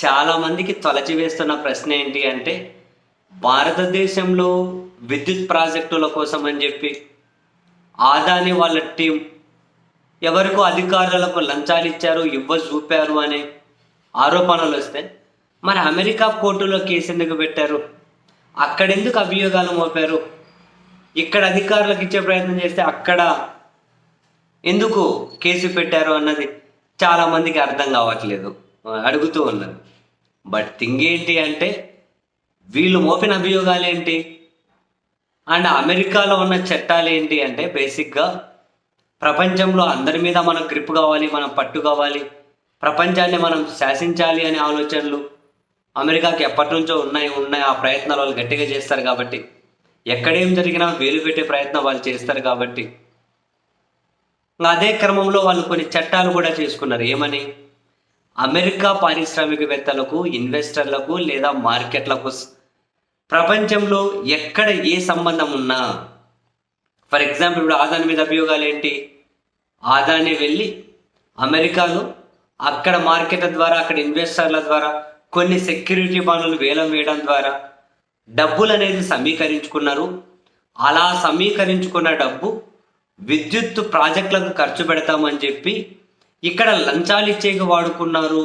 చాలామందికి తొలచివేస్తున్న ప్రశ్న ఏంటి అంటే, భారతదేశంలో విద్యుత్ ప్రాజెక్టుల కోసం అని చెప్పి ఆదాని వాళ్ళ టీం ఎవరికో అధికారులకు లంచాలు ఇచ్చారు, చూపారు అనే ఆరోపణలు వస్తే, మరి అమెరికా కోర్టులో కేసు ఎందుకు పెట్టారు? అక్కడెందుకు అభియోగాలు మోపారు? ఇక్కడ అధికారులకు ఇచ్చే ప్రయత్నం చేస్తే అక్కడ ఎందుకు కేసు పెట్టారు అన్నది చాలామందికి అర్థం కావట్లేదు, అడుగుతూ ఉన్నారు. బట్ థింగ్ ఏంటి అంటే, వీళ్ళు మోపిన అభియోగాలు ఏంటి అండ్ అమెరికాలో ఉన్న చట్టాలు ఏంటి అంటే, బేసిక్గా ప్రపంచంలో అందరి మీద మనం గ్రిప్ కావాలి, మనం పట్టు కావాలి, ప్రపంచాన్ని మనం శాసించాలి అనే ఆలోచనలు అమెరికాకి ఎప్పటి నుంచో ఉన్నాయి. ఆ ప్రయత్నాలు వాళ్ళు గట్టిగా చేస్తారు కాబట్టి, ఎక్కడేం జరిగినా వేలు పెట్టే ప్రయత్నం వాళ్ళు చేస్తారు కాబట్టి, అదే క్రమంలో వాళ్ళు కొన్ని చట్టాలు కూడా చేసుకున్నారు. ఏమని? అమెరికా పారిశ్రామికవేత్తలకు, ఇన్వెస్టర్లకు లేదా మార్కెట్లకు ప్రపంచంలో ఎక్కడ ఏ సంబంధం ఉన్నా, ఫర్ ఎగ్జాంపుల్ ఇప్పుడు ఆదాని మీద అభియోగాలు ఏంటి? ఆదాని వెళ్ళి అమెరికాలో అక్కడ మార్కెట్ల ద్వారా, అక్కడ ఇన్వెస్టర్ల ద్వారా కొన్ని సెక్యూరిటీ బాండ్లు వేలం వేయడం ద్వారా డబ్బులు అనేది సమీకరించుకున్నారు. అలా సమీకరించుకున్న డబ్బు విద్యుత్ ప్రాజెక్టులకు ఖర్చు పెడతామని చెప్పి ఇక్కడ లంచాలు ఇచ్చేకి వాడుకున్నారు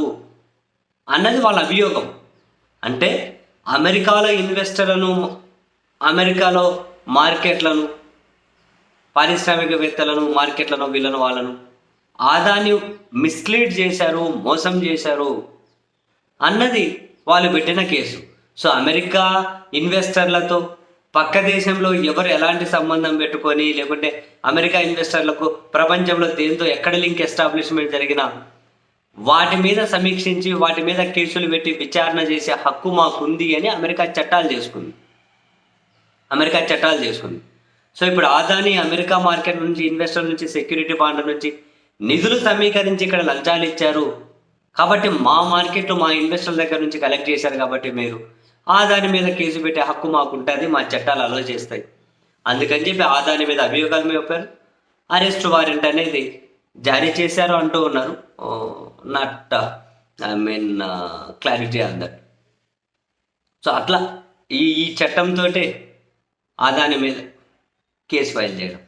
అన్నది వాళ్ళ అభియోగం. అంటే అమెరికాలో ఇన్వెస్టర్లను, అమెరికాలో మార్కెట్లను, పారిశ్రామికవేత్తలను, మార్కెట్లను, వీళ్ళను వాళ్ళను ఆదాని మిస్లీడ్ చేశారు, మోసం చేశారు అన్నది వాళ్ళు పెట్టిన కేసు. సో అమెరికా ఇన్వెస్టర్లతో పక్క దేశంలో ఎవరు ఎలాంటి సంబంధం పెట్టుకొని, లేకుంటే అమెరికా ఇన్వెస్టర్లకు ప్రపంచంలో దేంతో ఎక్కడ లింక్ ఎస్టాబ్లిష్మెంట్ జరిగినా వాటి మీద సమీక్షించి వాటి మీద కేసులు పెట్టి విచారణ చేసే హక్కు మాకుంది అని అమెరికా చట్టాలు చేసుకుంది. సో ఇప్పుడు ఆదాని అమెరికా మార్కెట్ నుంచి, ఇన్వెస్టర్ నుంచి, సెక్యూరిటీ బాండ్ల నుంచి నిధులు సమీకరించి ఇక్కడ లంచాలు ఇచ్చారు కాబట్టి మా మార్కెట్, మా ఇన్వెస్టర్ల దగ్గర నుంచి కలెక్ట్ చేశారు కాబట్టి మీరు ఆదాని మీద కేసు పెట్టే హక్కు మాకుంటుంది, మా చట్టాలు అలో చేస్తాయి. అందుకని చెప్పి ఆదాని మీద అభియోగాలు మోపారు, అరెస్ట్ వారెంట్ అనేది జారీ చేశారు అంటూ ఉన్నారు. Not clarity on that. So అట్లా ఈ చట్టంతో ఆదాని మీద కేసు ఫైల్ చేయడం.